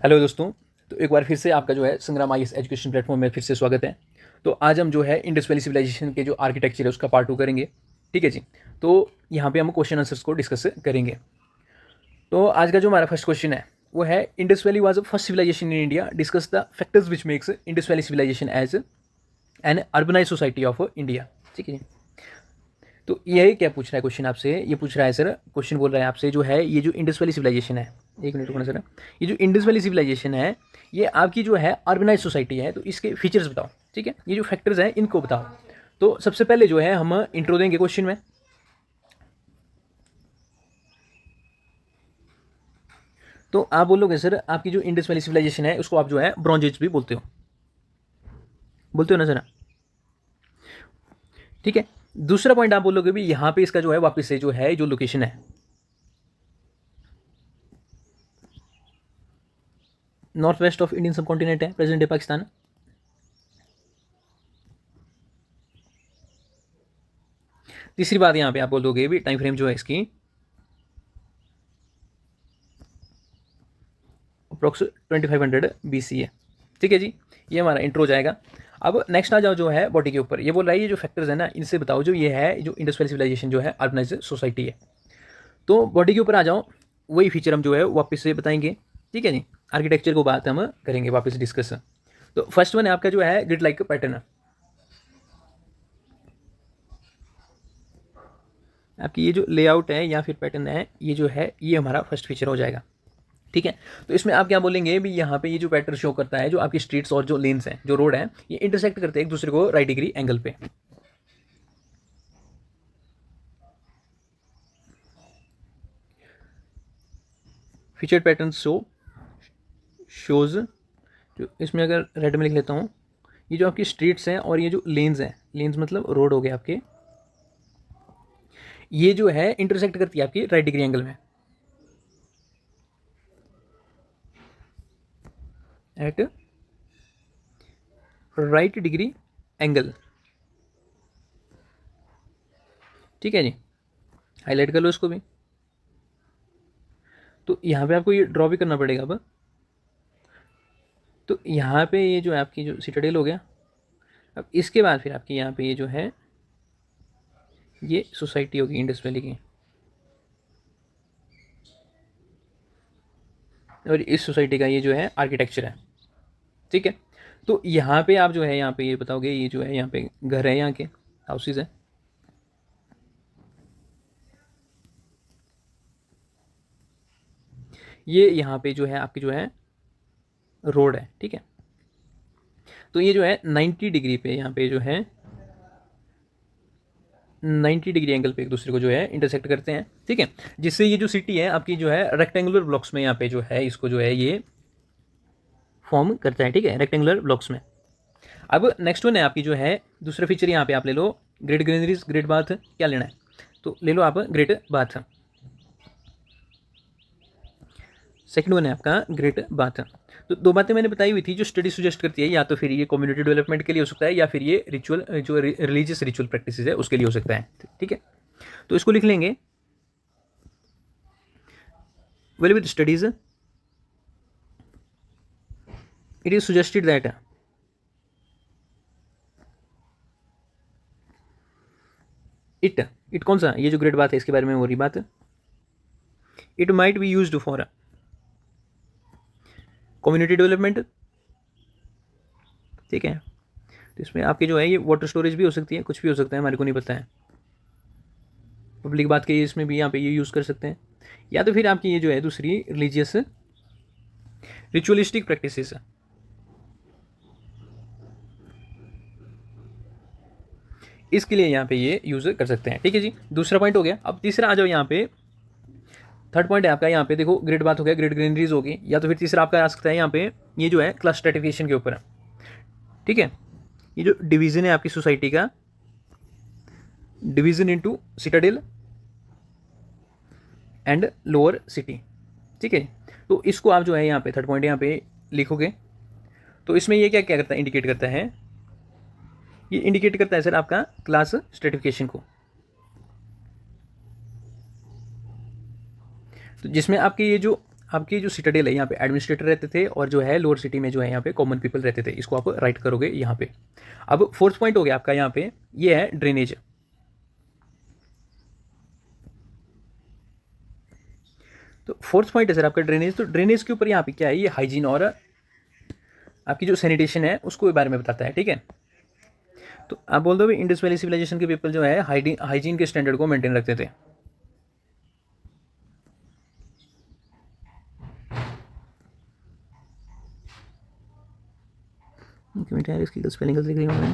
Hello दोस्तों। तो एक बार फिर से आपका जो है संग्राम आईएएस एजुकेशन प्लेटफॉर्म में फिर से स्वागत है। तो आज हम जो है इंडस वैली सिविलाइजेशन के जो आर्किटेक्चर है उसका पार्ट 2 करेंगे। ठीक है जी। तो यहाँ पे हम क्वेश्चन आंसर्स को डिस्कस करेंगे। तो आज का जो हमारा फर्स्ट क्वेश्चन है वो है Indus valley was first civilisation in India. Discuss the factors which makes Indus valley civilisation as an urbanise society of India. ठीक है जी। तो ये क्या पूछ रहा है क्वेश्चन आपसे, ये पूछ रहा है सर, क्वेश्चन बोल रहा है आपसे जो है ये जो इंडस वैली सिविलाइजेशन है, एक मिनट रुकना सर, ये जो इंडस वैली सिविलाइजेशन है ये आपकी जो है ऑर्गेनाइज सोसाइटी है, तो इसके फीचर्स बताओ। ठीक है, ये जो फैक्टर्स हैं इनको बताओ। तो सबसे पहले जो है हम इंट्रो देंगे क्वेश्चन में। तो आप बोलोगे सर आपकी जो इंडस वैली सिविलाइजेशन है उसको आप जो है ब्रॉन्ज एज भी बोलते हो ना सर। ठीक है। दूसरा पॉइंट आप बोलोगे भी यहाँ पे इसका जो है वापस से जो है जो लोकेशन है नॉर्थ वेस्ट ऑफ इंडियन सब कॉन्टिनेंट है, प्रेजेंट डे पाकिस्तान। तीसरी बात यहाँ पे आप बोलोगे भी टाइम फ्रेम जो है इसकी अप्रोक्स 2500 BC है। ठीक है जी, ये हमारा इंट्रो हो जाएगा। अब नेक्स्ट आ जाओ जो है बॉडी के ऊपर। ये बोल रहा है ये जो फैक्टर्स है ना इनसे बताओ जो ये है जो इंडस वैली सिविलाइजेशन जो है ऑर्गेनाइज सोसाइटी है। तो बॉडी के ऊपर आ जाओ, वही फीचर हम जो है वापस से बताएंगे। ठीक है जी। आर्किटेक्चर को बात हम करेंगे वापस डिस्कस। तो फर्स्ट वन है आपका जो है ग्रिड लाइक पैटर्न। आपकी ये जो लेआउट है या फिर पैटर्न है ये जो है ये हमारा फर्स्ट फीचर हो जाएगा। ठीक है। तो इसमें आप क्या बोलेंगे भी यहाँ पे ये जो पैटर्न शो करता है जो आपकी स्ट्रीट्स और जो लेन्स हैं जो रोड है ये इंटरसेक्ट करते हैं एक दूसरे को राइट डिग्री एंगल पे। फीचर पैटर्न शोज, जो इसमें अगर रेड में लिख लेता हूँ, ये जो आपकी स्ट्रीट्स हैं और ये जो लेन्स हैं, लेन्स मतलब रोड हो गए आपके, ये जो है इंटरसेक्ट करती है आपकी राइट डिग्री एंगल में एट राइट डिग्री एंगल। ठीक है जी, हाईलाइट कर लो इसको भी। तो यहाँ पे आपको ये ड्रॉ भी करना पड़ेगा अब। तो यहाँ पे ये जो है आपकी जो सिटाडेल हो गया। अब इसके बाद फिर आपकी यहाँ पे ये जो है ये सोसाइटी होगी इंडस वैली की, और इस सोसाइटी का ये जो है आर्किटेक्चर है। ठीक है। तो यहाँ पे आप जो है यहाँ पे ये बताओगे ये जो है यहाँ पे घर है यहाँ के हाउसेज है। ये यहाँ पे जो है आपकी जो है रोड है। ठीक है। तो ये जो है 90 डिग्री पे यहाँ पे जो है 90 डिग्री एंगल पे एक दूसरे को जो है इंटरसेक्ट करते हैं। ठीक है। जिससे ये जो सिटी है आपकी जो है रेक्टेंगुलर ब्लॉक्स में यहाँ पे जो है इसको जो है ये फॉर्म करता है। ठीक है, रेक्टेंगुलर ब्लॉक्स में। अब नेक्स्ट वन है आपकी जो है दूसरा फीचर, यहाँ पे आप ले लो ग्रेट ग्रीनरीज ग्रेट बाथ। क्या लेना है तो ले लो आप ग्रेट बाथ। सेकंड वन है आपका ग्रेट बाथ। तो दो बातें मैंने बताई हुई थी जो स्टडी सुजेस्ट करती है, या तो फिर ये कम्युनिटी डेवलपमेंट के लिए हो सकता है या फिर ये रिचुअल जो रिलीजियस रिचुअल प्रैक्टिस है उसके लिए हो सकता है। ठीक है। तो इसको लिख लेंगे well with studies it is suggested that it कौन सा, ये जो ग्रेट बात है इसके बारे में हो रही बात, it might be used for community development. ठीक है। तो इसमें आपकी जो है ये वाटर स्टोरेज भी हो सकती है, कुछ भी हो सकता है, हमारे को नहीं पता है। पब्लिक बात के इसमें भी यहाँ पे ये यूज़ कर सकते हैं, या तो फिर आपकी ये जो है दूसरी रिलीजियस रिचुअलिस्टिक प्रैक्टिसेस, इसके लिए यहाँ पे ये यूज़ कर सकते हैं। ठीक है जी, दूसरा पॉइंट हो गया। अब तीसरा आ जाओ यहाँ पे, थर्ड पॉइंट है आपका यहाँ पे देखो ग्रेट बात हो गया, ग्रेट ग्रीनरीज होगी, या तो फिर तीसरा आपका आ सकता है यहाँ पे ये जो है क्लास स्ट्रेटिफिकेशन के ऊपर। ठीक है। ये जो डिवीजन है आपकी सोसाइटी का, division into Citadel and lower city. ठीक है। तो इसको आप जो है यहाँ पे थर्ड पॉइंट यहाँ पे लिखोगे। तो इसमें ये क्या क्या करता है, इंडिकेट करता है, ये इंडिकेट करता है सर आपका क्लास स्ट्रेटिफिकेशन को। तो जिसमें आपके ये जो आपकी जो सिटाडेल है यहाँ पे एडमिनिस्ट्रेटर रहते थे और जो है लोअर सिटी में जो है यहाँ पे कॉमन पीपल रहते थे। इसको आप राइट करोगे यहाँ पे। अब फोर्थ पॉइंट हो गया आपका यहाँ पे, ये है ड्रेनेज। तो फोर्थ पॉइंट है सर आपका ड्रेनेज। तो ड्रेनेज के ऊपर यहाँ पे क्या है, ये हाइजीन और आपकी जो सैनिटेशन है उसको बारे में बताता है, ठीक है। तो आप बोल दो भी इंडस वैली सिविलाइजेशन के पीपल जो है हाइजीन के स्टैंडर्ड को मेंटेन रखते थे। इसकी स्पेलिंग लिख रही हूँ मैं।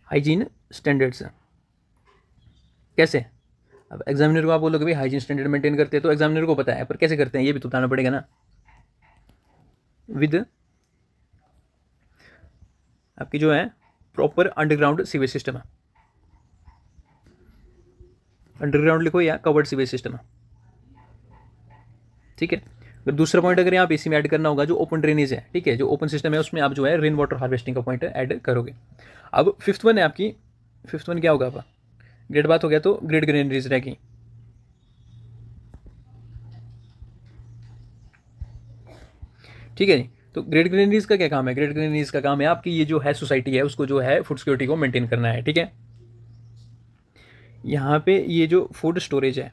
हाइजीन स्टैंडर्ड्स कैसे, अब एग्जामिनर को आप बोलोगे भाई हाइजीन स्टैंडर्ड मेंटेन करते हैं, तो एग्जामिनर को पता है, पर कैसे करते हैं ये भी तो बताना पड़ेगा ना। विद आपकी जो है प्रॉपर अंडरग्राउंड सीवेज सिस्टम है, अंडरग्राउंड लिखो या कवर्ड सीवेज सिस्टम है, ठीक है। फिर दूसरा पॉइंट अगर यहाँ पे इसी में ऐड करना होगा जो ओपन ड्रेनेज है, ठीक है, जो ओपन सिस्टम है उसमें आप जो है रेन वाटर हार्वेस्टिंग का पॉइंट ऐड करोगे। अब फिफ्थ वन है आपकी, फिफ्थ वन क्या होगा आपका, ग्रेड बात हो गया तो ग्रेड ग्रेनरीज रहेगी, ठीक है जी। तो ग्रेड ग्रेनरीज का क्या काम है, ग्रेड ग्रेनरीज का काम है आपकी ये जो है सोसाइटी है उसको जो है फूड सिक्योरिटी को मेंटेन करना है, ठीक है। यहाँ पे ये जो फूड स्टोरेज है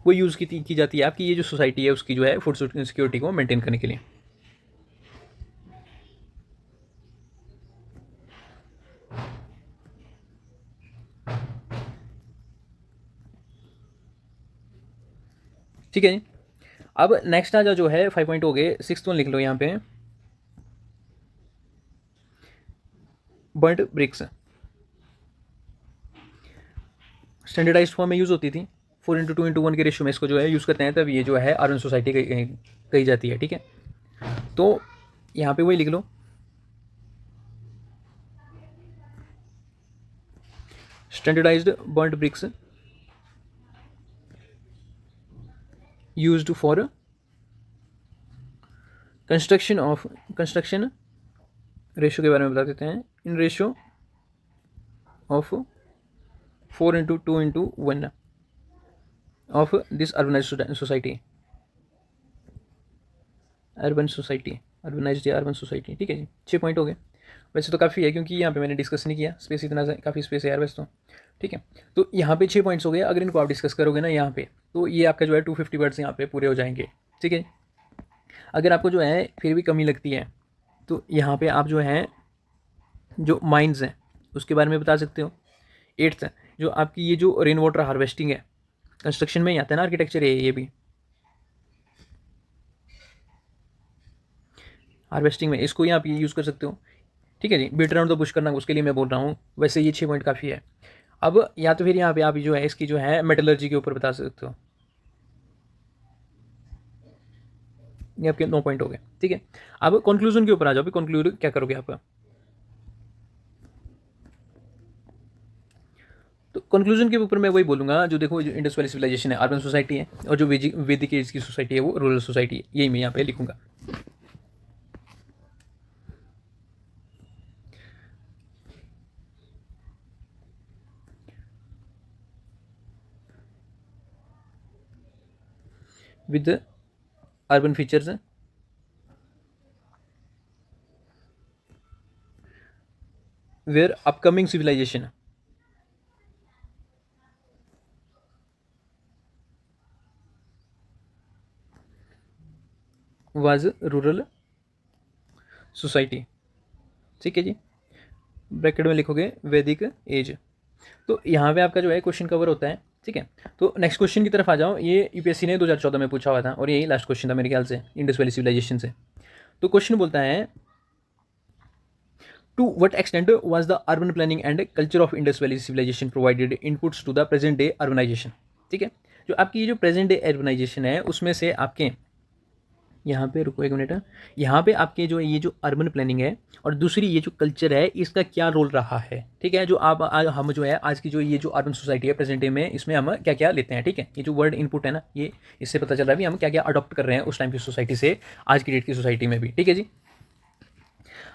वो यूज़ की जाती है आपकी ये जो सोसाइटी है उसकी जो है फूड सिक्योरिटी को मेंटेन करने के लिए। ठीक है जी। अब नेक्स्ट आ जाओ जो है 5 पॉइंट हो गए, सिक्स्थ वन लिख लो यहाँ पे, बर्न्ट ब्रिक्स स्टैंडर्डाइज्ड फॉर्म में यूज़ होती थी, 4:2:1 के रेशियो में इसको जो है यूज़ करते हैं, तब ये जो है अर्बन सोसाइटी कही जाती है, ठीक है। तो यहाँ पे वही लिख लो, standardised burnt bricks used for construction ratio के बारे में बता देते हैं, in ratio of 4:2:1 of this urbanised society, urbanised या अर्बन सोसाइटी, ठीक है जी। 6 पॉइंट हो गए, वैसे तो काफ़ी है क्योंकि यहाँ पे मैंने डिस्कस नहीं किया, स्पेस इतना काफ़ी स्पेस है यार वैसे तो, ठीक है। तो यहाँ पे 6 पॉइंट्स हो गए, अगर इनको आप डिस्कस करोगे ना यहाँ पे तो ये आपका जो है 250 वर्ड्स यहाँ पे पूरे हो जाएंगे, ठीक है। अगर आपको जो है फिर भी कमी लगती है तो यहाँ पे आप जो है जो माइंस हैं उसके बारे में बता सकते हो। 8th जो आपकी ये जो रेन वाटर हार्वेस्टिंग है, कंस्ट्रक्शन में ही आता है ना, आर्किटेक्चर है ये भी, हार्वेस्टिंग में इसको ही आप ये यूज़ कर सकते हो, ठीक है जी। बीट अराउंड तो पुश करना उसके लिए मैं बोल रहा हूँ, वैसे ये 6 पॉइंट काफ़ी है। अब या तो फिर यहाँ पे आप जो है इसकी जो है मेटलर्जी के ऊपर बता सकते हो, ये आपके 9 पॉइंट हो गए, ठीक है। अब कंक्लूजन के ऊपर आ जाओ, अभी कंक्लूड क्या करोगे आप। तो कंक्लूजन के ऊपर मैं वही बोलूँगा, जो देखो जो इंडस वैली सिविलाइजेशन है अर्बन सोसाइटी है, और जो वैदिक एज की सोसाइटी है वो रूरल सोसाइटी है, यही मैं यहाँ पे लिखूंगा। With urban features where upcoming civilisation was rural society, ठीक है जी। ब्रैकेट में लिखोगे वैदिक एज। तो यहाँ पे आपका जो है क्वेश्चन कवर होता है, ठीक है। तो नेक्स्ट क्वेश्चन की तरफ आ जाओ, ये यूपीएससी ने 2014 में पूछा हुआ था और यही लास्ट क्वेश्चन था मेरे ख्याल से इंडस वैली सिविलाइजेशन से। तो क्वेश्चन बोलता है to what extent was the urban planning and culture of Indus valley civilisation provided inputs to the present day urbanisation, ठीक है। जो आपकी ये जो प्रेजेंट डे अर्बनाइजेशन है उसमें से आपके यहाँ पे रुको एक मिनट, यहाँ पे आपके जो ये जो अर्बन प्लानिंग है और दूसरी ये जो कल्चर है इसका क्या रोल रहा है, ठीक है। जो आप हम जो है आज की जो ये जो अर्बन सोसाइटी है प्रेजेंट डे में, इसमें हम क्या क्या लेते हैं, ठीक है। ये जो वर्ड इनपुट है ना, ये इससे पता चल रहा है भी हम क्या क्या अडॉप्ट कर रहे हैं उस टाइम की सोसाइटी से आज की डेट की सोसाइटी में भी, ठीक है जी।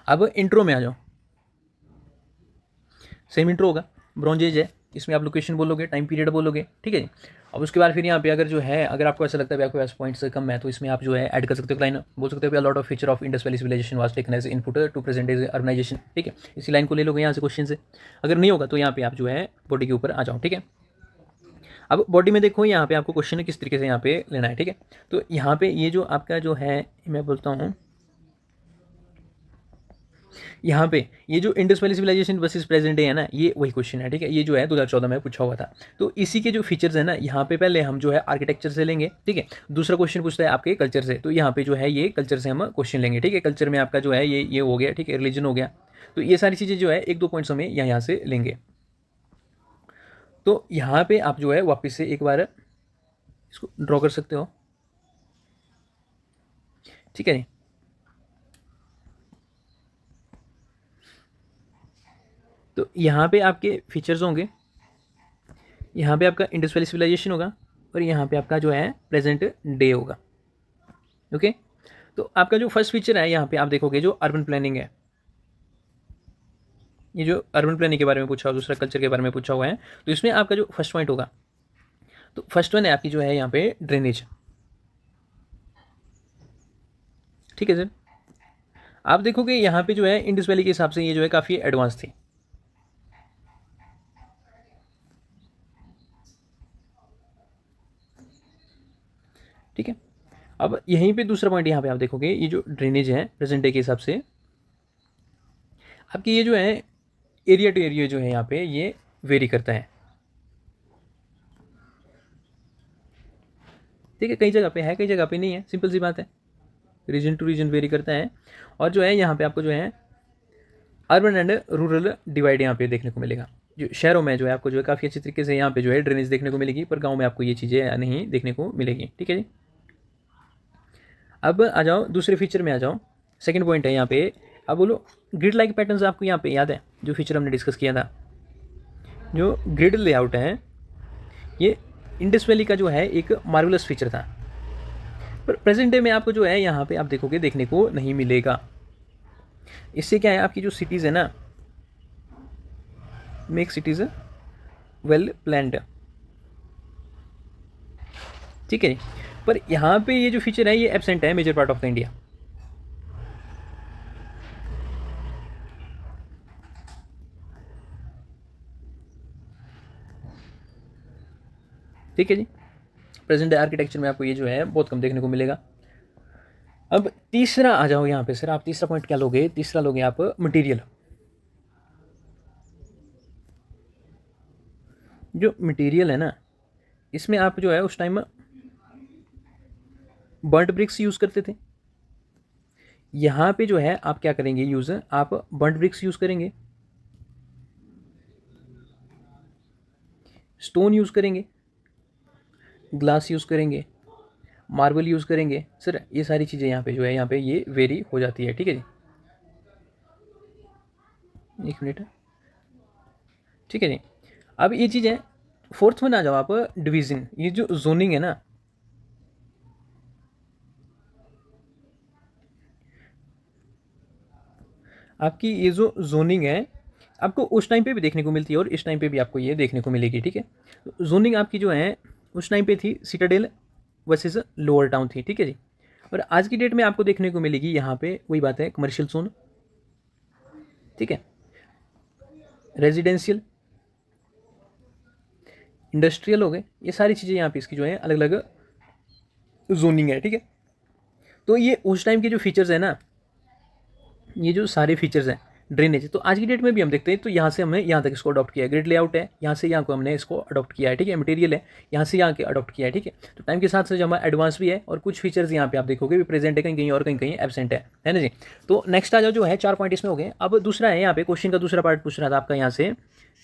अब इंट्रो में आ जाओ, सेम इंट्रो होगा, ब्रॉन्ज एज है, इसमें आप लोकेशन बोलोगे, टाइम पीरियड बोलोगे, ठीक है जी। अब उसके बाद फिर यहाँ पे अगर जो है, अगर आपको ऐसा लगता है आपके पास पॉइंट्स कम है, तो इसमें आप जो है ऐड कर सकते हो लाइन, बोल सकते हो lot of feature of Indus valley civilisation was taken as input to present age urbanisation, ठीक है, इसी लाइन को ले लोगे यहाँ से क्वेश्चन से। अगर नहीं होगा तो यहाँ पे आप जो है बॉडी के ऊपर आ जाओ, ठीक है। अब बॉडी में देखो यहाँ पे आपको क्वेश्चन किस तरीके से यहाँ पे लेना है, ठीक है। तो यहाँ पे ये जो आपका जो है, मैं बोलता हूँ यहाँ पे ये जो Indus valley civilisation versus present day है ना, ये वही क्वेश्चन है, ठीक है। ये जो है 2014 में पूछा हुआ था। तो इसी के जो फीचर्स है ना, यहाँ पे पहले हम जो है आर्किटेक्चर से लेंगे, ठीक है। दूसरा क्वेश्चन पूछता है आपके कल्चर से, तो यहाँ पे जो है ये कल्चर से हम क्वेश्चन लेंगे, ठीक है। कल्चर में आपका जो है ये हो गया, ठीक है, रिलीजन हो गया। तो ये सारी चीज़ें जो है एक दो पॉइंट्स हमें यहाँ से लेंगे। तो यहाँ पे आप जो है वापस से एक बार इसको ड्रॉ कर सकते हो, ठीक है। तो यहाँ पे आपके फीचर्स होंगे, यहाँ पे आपका इंडस वैली सिविलाइजेशन होगा और यहाँ पे आपका जो है प्रेजेंट डे होगा, ओके। तो आपका जो फर्स्ट फीचर है यहाँ पे आप देखोगे जो अर्बन प्लानिंग है, ये जो अर्बन प्लानिंग के बारे में पूछा हुआ, दूसरा कल्चर के बारे में पूछा हुआ है। तो इसमें आपका जो फर्स्ट पॉइंट होगा, तो फर्स्ट वन है आपकी जो है यहाँ पे ड्रेनेज, ठीक है सर। आप देखोगे यहाँ पे जो है इंडस वैली के हिसाब से ये जो है काफ़ी एडवांस थी, ठीक है। अब यहीं पे दूसरा पॉइंट यहाँ पे आप देखोगे ये जो ड्रेनेज है प्रेजेंट डे के हिसाब से आपकी ये जो है एरिया टू एरिया जो है यहाँ पे ये वेरी करता है, ठीक है। कई जगह पे है, कई जगह पे नहीं है, सिंपल सी बात है, रीजन टू रीजन वेरी करता है। और जो है यहाँ पे आपको जो है अर्बन एंड रूरल डिवाइड यहाँ पे देखने को मिलेगा। जो शहरों में जो है आपको जो है काफ़ी अच्छी तरीके से यहाँ पे जो है ड्रेनेज देखने को मिलेगी, पर गाँव में आपको ये चीज़ें नहीं देखने को मिलेगी, ठीक है जी। अब आ जाओ दूसरे फीचर में आ जाओ, सेकंड पॉइंट है यहाँ पे। अब बोलो ग्रिड लाइक पैटर्न्स आपको यहाँ पे याद है, जो फीचर हमने डिस्कस किया था, जो ग्रिड लेआउट है, ये इंडस वैली का जो है एक मार्वलस फीचर था, पर प्रेजेंट डे में आपको जो है यहाँ पे आप देखोगे देखने को नहीं मिलेगा। इससे क्या है, आपकी जो सिटीज़ है ना, मेक सिटीज़ वेल प्लान्ड, ठीक है। पर यहाँ पे ये जो फीचर है ये एब्सेंट है major part of the India, ठीक है जी। प्रेजेंट आर्किटेक्चर में आपको ये जो है बहुत कम देखने को मिलेगा। अब तीसरा आ जाओ यहाँ पे सर, आप तीसरा पॉइंट क्या लोगे, तीसरा लोगे आप मटेरियल। जो मटेरियल है ना, इसमें आप जो है उस टाइम बर्ट ब्रिक्स यूज़ करते थे। यहाँ पे जो है आप क्या करेंगे यूज़, आप बर्ट ब्रिक्स यूज़ करेंगे, स्टोन यूज़ करेंगे, ग्लास यूज़ करेंगे, मार्बल यूज़ करेंगे। सर ये सारी चीज़ें यहाँ पे जो है यहाँ पे ये वेरी हो जाती है, ठीक है जी। एक मिनट, ठीक है जी। अब ये चीज़ है, फोर्थ में आ जाओ आप, डिवीजन। ये जो जोनिंग है ना, आपकी ये जो जोनिंग है आपको उस टाइम पे भी देखने को मिलती है और इस टाइम पे भी आपको ये देखने को मिलेगी, ठीक है। तो जोनिंग आपकी जो है उस टाइम पे थी सिटाडेल वर्सेस लोअर टाउन थी, ठीक है जी। और आज की डेट में आपको देखने को मिलेगी यहाँ पे वही बात है, कमर्शियल जोन, ठीक है, रेजिडेंशियल, इंडस्ट्रियल हो गए, ये सारी चीज़ें यहाँ पे इसकी जो है अलग अलग जोनिंग है, ठीक है। तो ये उस टाइम के जो फीचर्स है ना, ये जो सारे फीचर्स हैं ड्रेनेज, तो आज की डेट में भी हम देखते हैं। तो यहाँ से हमने यहाँ तक इसको अडॉप्ट किया है, ग्रिड लेआउट है, यहाँ से यहाँ को हमने इसको अडॉप्ट किया है, ठीक है। मटेरियल है, यहाँ से यहाँ के अडॉप्ट किया है, ठीक है। तो टाइम के साथ साथ जो हमारा एडवांस भी है और कुछ फीचर्स यहाँ पे आप देखोगे भी प्रेजेंट है, कहीं कहीं और कहीं कहीं एबसेंट है ना जी। तो नेक्स्ट आ जाओ, जो है 4 पॉइंट इसमें हो गए। अब दूसरा है यहाँ पे क्वेश्चन का दूसरा पार्ट पूछ रहा था आपका, यहाँ से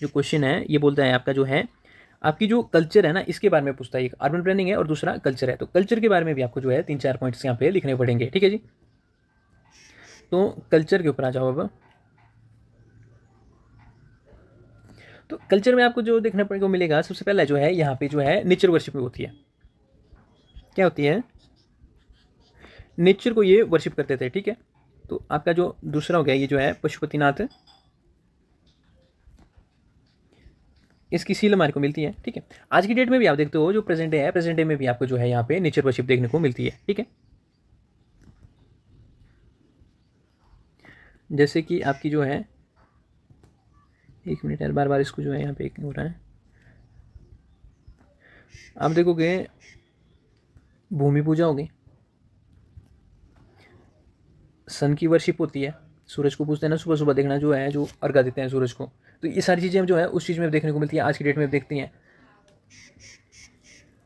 जो क्वेश्चन है ये बोलता है आपका जो है आपकी जो कल्चर है ना, इसके बारे में पूछता है। एक अर्बन प्लानिंग है और दूसरा कल्चर है, तो कल्चर के बारे में भी आपको जो है 3-4 पॉइंट्स यहाँ पे लिखने पड़ेंगे, ठीक है जी। तो कल्चर के ऊपर आ जाओ अब। तो कल्चर में आपको जो देखने को मिलेगा, सबसे पहला जो है यहाँ पे जो है नेचर वर्शिप होती है। क्या होती है, नेचर को ये वर्शिप करते थे, ठीक है। तो आपका जो दूसरा हो गया ये जो है पशुपतिनाथ इसकी सील हमारे को मिलती है, ठीक है। आज की डेट में भी आप देखते हो जो प्रेजेंट डे है, प्रेजेंट डे में भी आपको जो है यहाँ पे नेचर वर्शिप देखने को मिलती है, ठीक है। जैसे कि आपकी जो है, एक मिनट यार, बार बार इसको जो है यहाँ पे एक हो रहा है। आप देखोगे भूमि पूजा होगी, सन की वर्शिप होती है, सूरज को पूछते हैं ना, सुबह सुबह देखना जो है, जो अर्घा देते हैं सूरज को। तो ये सारी चीज़ें हम जो है उस चीज़ में देखने को मिलती है, आज की डेट में देखते हैं।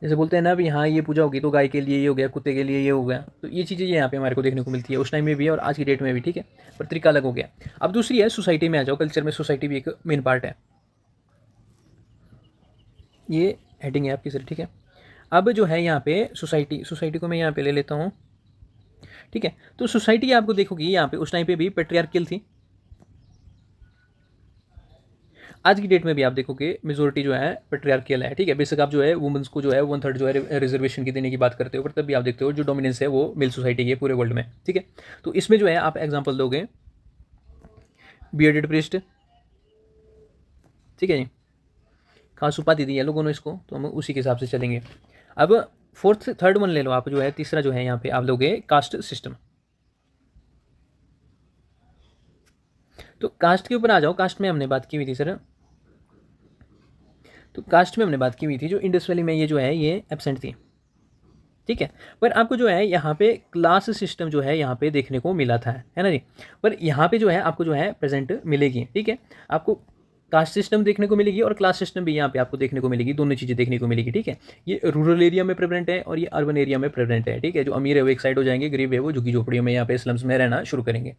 जैसे बोलते हैं ना भी हाँ ये पूजा होगी तो गाय के लिए ये हो गया, कुत्ते के लिए ये हो गया, तो ये चीज़ें यहाँ पे हमारे को देखने को मिलती है, उस टाइम में भी है और आज की डेट में भी, ठीक है। पर तरीका अलग हो गया। अब दूसरी है सोसाइटी में आ जाओ, कल्चर में सोसाइटी भी एक मेन पार्ट है। ये हेडिंग है आपकी सर, ठीक है। अब जो है यहाँ पे सोसाइटी, सोसाइटी को मैं यहाँ पे ले लेता हूँ, ठीक है। तो सोसाइटी आपको देखोगी यहाँ पे उस टाइम पे भी पेट्रियार्कल थी, आज की डेट में भी आप देखोगे मेजोरिटी जो है पेट्रियार्कल है, ठीक है। बेशक आप जो है वुमेन्स को जो है 1/3 जो है रिजर्वेशन की देने की बात करते हो, पर तब भी आप देखते हो जो डोमिनेंस है वो मेल सोसाइटी की है पूरे वर्ल्ड में, ठीक है। तो इसमें जो है आप एग्जाम्पल दोगे बियर्डेड प्रिस्ट, ठीक है जी, खास उपाधि दी है लोगों ने इसको, तो हम उसी के हिसाब से चलेंगे। अब फोर्थ थर्ड वन ले लो आप, जो है तीसरा जो है यहाँ पे आप लोगे कास्ट सिस्टम। तो कास्ट के ऊपर आ जाओ, कास्ट में हमने बात की हुई थी सर, तो कास्ट में हमने बात की हुई थी जो इंडस वैली में ये जो है ये एब्सेंट थी, ठीक है। पर आपको जो है यहाँ पे क्लास सिस्टम जो है यहाँ पे देखने को मिला था, है ना जी। पर यहाँ पे जो है आपको जो है प्रेजेंट मिलेगी, ठीक है। आपको कास्ट सिस्टम देखने को मिलेगी और क्लास सिस्टम भी यहाँ पे आपको देखने को मिलेगी, दोनों चीज़ें देखने को मिलेगी, ठीक है। ये रूरल एरिया में प्रेजेंट है और ये अर्बन एरिया में प्रेजेंट है, ठीक है। जो अमीर है वो एक साइड हो जाएंगे, गरीब है वो झुग्गी झोपड़ियों में यहाँ पे स्लम्स में रहना शुरू करेंगे।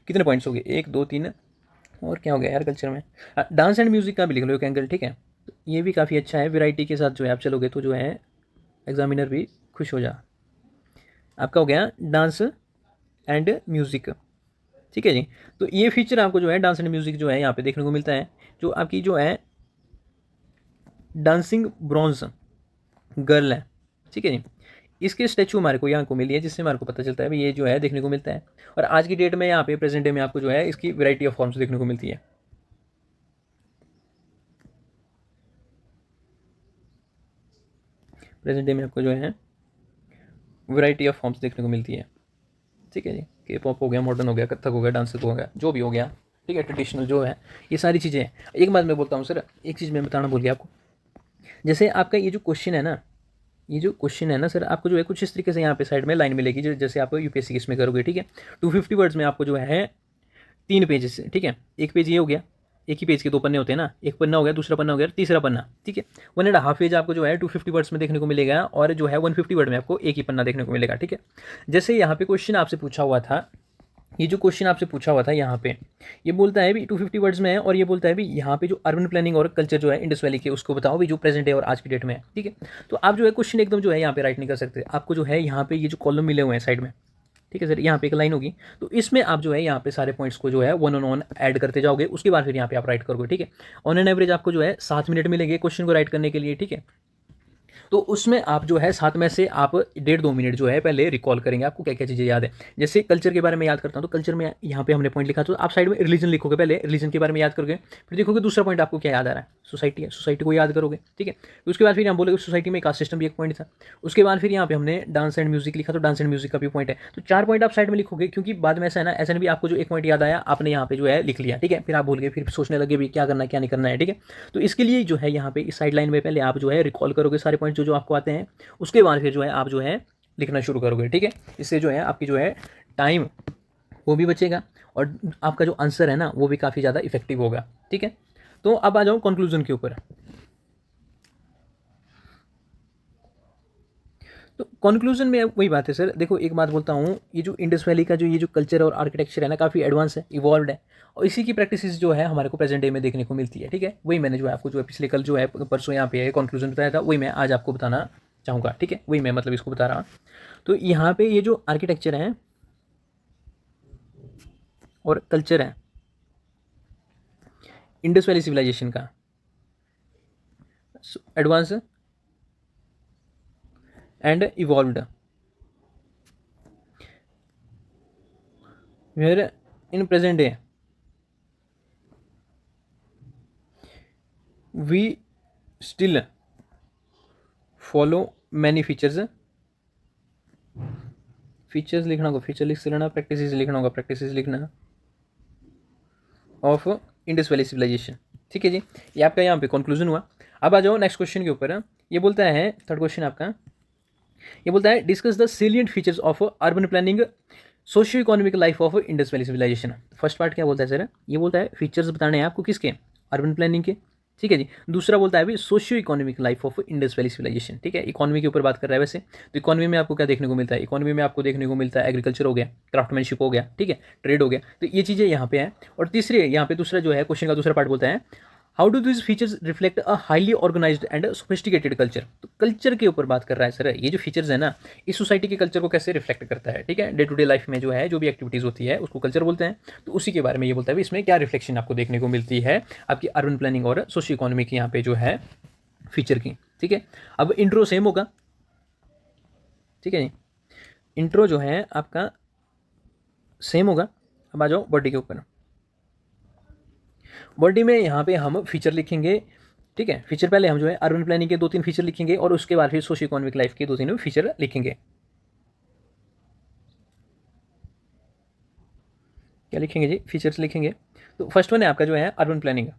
कितने पॉइंट्स हो गए, 1 2 3, और क्या हो गया यार कल्चर में, डांस एंड म्यूजिक का भी लिख लो एक एंगल, ठीक है। तो ये भी काफ़ी अच्छा है, वैरायटी के साथ जो है आप चलोगे तो जो है एग्जामिनर भी खुश हो जा। आपका हो गया डांस एंड म्यूज़िक, ठीक है जी। तो ये फीचर आपको जो है डांस एंड म्यूज़िक जो है यहाँ पे देखने को मिलता है। जो आपकी जो है डांसिंग ब्रॉन्ज गर्ल है, ठीक है जी, इसके स्टैचू हमारे को यहाँ को मिली है, जिससे हमारे को पता चलता है भाई ये जो है देखने को मिलता है। और आज की डेट में यहाँ पे प्रेजेंट डे में आपको जो है इसकी वैरायटी ऑफ फॉर्म्स देखने को मिलती है। प्रेजेंट डे में आपको जो है वैरायटी ऑफ फॉर्म्स देखने को मिलती है, ठीक है जी। के पॉप हो गया, मॉडर्न हो गया, कथक हो गया, डांस हो गया, जो भी हो गया, ठीक है, ट्रेडिशनल जो है, ये सारी चीज़ें हैं। एक बात मैं बोलता हूँ सर, एक चीज़ मैं बताना भूल गया आपको। जैसे आपका ये जो क्वेश्चन है ना, ये जो क्वेश्चन है ना सर, आपको जो है कुछ इस तरीके से यहाँ पे साइड में लाइन मिलेगी, जैसे आप यूपीएससी इसमें करोगे, ठीक है। 250 वर्ड्स में आपको जो है 3 पेजेस, ठीक है। एक पेज ये हो गया, एक ही पेज के 2 पन्ने होते हैं ना, एक पन्ना हो गया, दूसरा पन्ना हो गया, तीसरा पन्ना, ठीक है। 1.5 पेज आपको जो है 250 वर्ड्स में देखने को मिलेगा, और जो है 150 वर्ड में आपको एक ही पन्ना देखने को मिलेगा, ठीक है। जैसे यहाँ पे क्वेश्चन आपसे पूछा हुआ था, ये जो क्वेश्चन आपसे पूछा हुआ था यहाँ पे, ये बोलता है भी 250 वर्ड्स में है, और ये बोलता है भी यहाँ पे जो अर्बन प्लानिंग और कल्चर जो है इंडस वैली के, उसको बताओ भी जो प्रेजेंट है और आज की डेट में है, ठीक है। तो आप जो है क्वेश्चन एकदम जो है यहाँ पे राइट नहीं कर सकते, आपको जो है यहाँ पे ये जो कॉलम मिले हुए हैं साइड में, ठीक है सर, यहाँ पे एक लाइन होगी, तो इसमें आप जो है यहाँ पे सारे पॉइंट्स को जो है वन ऑन वन ऐड करते जाओगे, उसके बाद फिर यहाँ पे आप राइट करोगे, ठीक है। ऑन एन एवरेज आपको जो है 7 मिनट मिलेंगे क्वेश्चन को राइट करने के लिए, ठीक है। तो उसमें आप जो है 7 में से आप 1.5-2 मिनट जो है पहले रिकॉल करेंगे, आपको क्या क्या चीज़ें याद है। जैसे कल्चर के बारे में याद करता हूँ, तो कल्चर में यहाँ पे हमने पॉइंट लिखा, तो आप साइड में रिलीजन लिखोगे, पहले रिलीजन के बारे में याद करोगे, फिर देखोगे दूसरा पॉइंट आपको क्या याद आ रहा है, सोसाइटी है, सोसाइटी को याद करोगे, ठीक है। फिर उसके बाद फिर हम बोलेंगे सोसाइटी में कास्ट सिस्टम भी एक पॉइंट था। उसके बाद फिर यहाँ पे हमने डांस एंड म्यूजिक लिखा, तो डांस एंड म्यूजिक का भी पॉइंट है। तो 4 पॉइंट आप साइड में लिखोगे, क्योंकि बाद में ऐसा है ना, ऐसा नहीं भी आपको जो एक पॉइंट याद आया आपने यहाँ पे जो है लिख लिया, ठीक है, फिर आप भूल गए, फिर सोचने लगे भी क्या करना है क्या नहीं करना है, ठीक है। तो इसके लिए जो है यहाँ पे इस साइड लाइन में पहले आप जो है रिकॉल करोगे सारे पॉइंट जो जो आपको आते हैं, उसके बाद फिर जो है आप जो है लिखना शुरू करोगे, ठीक है। इससे जो है आपकी जो है टाइम वो भी बचेगा, और आपका जो आंसर है ना वो भी काफ़ी ज़्यादा इफेक्टिव होगा, ठीक है। तो अब आ जाओ कंक्लूजन के ऊपर। तो कंक्लूजन में वही बात है सर, देखो एक बात बोलता हूँ, ये जो इंडस वैली का जो ये जो कल्चर और आर्किटेक्चर है ना, काफ़ी एडवांस है, इवॉल्व है, और इसी की प्रैक्टिस जो है हमारे को प्रेजेंट डे में देखने को मिलती है, ठीक है। वही मैंने जो है आपको जो है पिछले कल जो है परसों यहाँ पे कंक्लूजन बताया था, वही मैं आज आपको बताना चाहूँगा, ठीक है। वही मैं मतलब इसको बता रहा हूँ। तो यहाँ पे ये जो आर्किटेक्चर है और कल्चर है इंडस वैली सिविलाइजेशन का, advance and evolved, where in present day we still follow many features, features लिखना होगा फीचर लिख से लेना, प्रैक्टिसेस लिखना होगा प्रैक्टिसेस लिखना ऑफ इंडस वैली सिविलाइजेशन। ठीक है जी, ये आपका यहाँ पे कंक्लूजन हुआ। अब आ जाओ नेक्स्ट क्वेश्चन के ऊपर। ये बोलता है थर्ड क्वेश्चन आपका, ये बोलता है discuss the salient features of urban planning socio economic life of Indus valley civilisation. First part क्या बोलता है सर, ये बोलता है फीचर्स बताने हैं आपको किसके, अर्बन प्लानिंग के। ठीक है जी, दूसरा बोलता है अभी socio economic life of Indus valley civilisation. ठीक है, इकोनॉमी के ऊपर बात कर रहा है वैसे। तो इकोनॉमी में आपको क्या देखने को मिलता है, इकोनॉमी में आपको देखने को मिलता है एग्रीकल्चर हो गया, क्राफ्टमैनशिप हो गया, ठीक है, ट्रेड हो गया, तो ये चीज़ें यहाँ पे हैं। और तीसरे यहाँ पे दूसरा जो है क्वेश्चन का दूसरा पार्ट बोलता है how do this features reflect a highly organised and sophisticated culture. तो कल्चर के ऊपर बात कर रहा है सर, ये जो फीचर्स है ना, इस सोसाइटी के कल्चर को कैसे रिफ्लेक्ट करता है। ठीक है, डे टू डे लाइफ में जो है जो भी एक्टिविटीज़ होती है उसको कल्चर बोलते हैं। तो उसी के बारे में ये बोलता है इसमें क्या रिफ्लेक्शन आपको देखने को मिलती है आपकी अर्बन प्लानिंग और सोशियो इकोनॉमी की यहाँ पे जो है फीचर की। ठीक है, अब इंट्रो सेम होगा। ठीक है जी, इंट्रो जो है आपका सेम होगा। अब आ जाओ बॉडी के ऊपर। बॉडी में यहाँ पे हम फीचर लिखेंगे। ठीक है, फीचर पहले हम जो है अर्बन प्लानिंग के 2-3 फीचर लिखेंगे और उसके बाद फिर सोशियो इकोनॉमिक लाइफ के 2-3 फीचर लिखेंगे। क्या लिखेंगे जी, फीचर्स लिखेंगे। तो फर्स्ट वन है आपका जो है अर्बन प्लानिंग।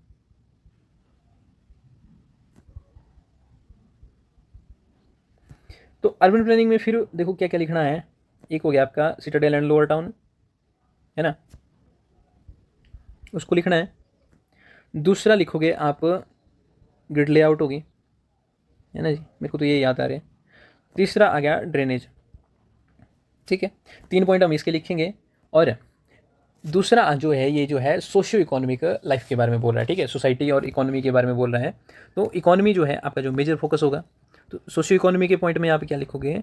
तो अर्बन प्लानिंग में फिर देखो क्या क्या लिखना है। एक हो गया आपका सिटाडेल एंड लोअर टाउन, है ना, उसको लिखना है। दूसरा लिखोगे आप ग्रिड लेआउट होगी, है ना जी, मेरे को तो ये याद आ रहे हैं। तीसरा आ गया ड्रेनेज। ठीक है, 3 पॉइंट हम इसके लिखेंगे। और दूसरा जो है ये जो है सोशियो इकोनॉमिक लाइफ के बारे में बोल रहा है। ठीक है, सोसाइटी और इकोनॉमी के बारे में बोल रहा है। तो इकोनॉमी जो है आपका जो मेजर फोकस होगा। तो सोशियो इकोनॉमी के पॉइंट में आप क्या लिखोगे,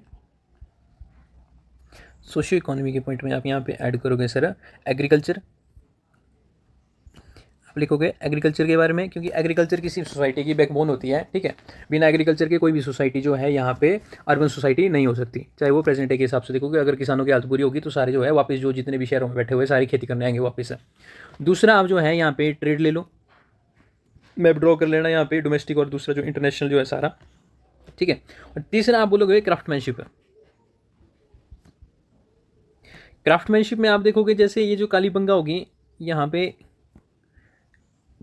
सोशियो इकोनॉमी के पॉइंट में आप यहाँ पे ऐड करोगे सर एग्रीकल्चर। आप लिखोगे एग्रीकल्चर के बारे में, क्योंकि एग्रीकल्चर किसी सोसाइटी की बैकबोन होती है। ठीक है, बिना एग्रीकल्चर के कोई भी सोसाइटी जो है यहाँ पे अर्बन सोसाइटी नहीं हो सकती, चाहे वो प्रेजेंट डे के हिसाब से देखोगे। अगर किसानों की हालत बुरी होगी तो सारे जो है वापस जो जितने भी शहरों में बैठे हुए सारी खेती करने आएंगे वापस। दूसरा आप जो है यहाँ पे ट्रेड ले लो, मैप ड्रॉ कर लेना यहाँ पे डोमेस्टिक और दूसरा जो इंटरनेशनल जो है सारा। ठीक है, और तीसरा आप बोलोगे क्राफ्टमैनशिप। क्राफ्टमैनशिप में आप देखोगे जैसे ये जो कालीबंगा होगी यहाँ पे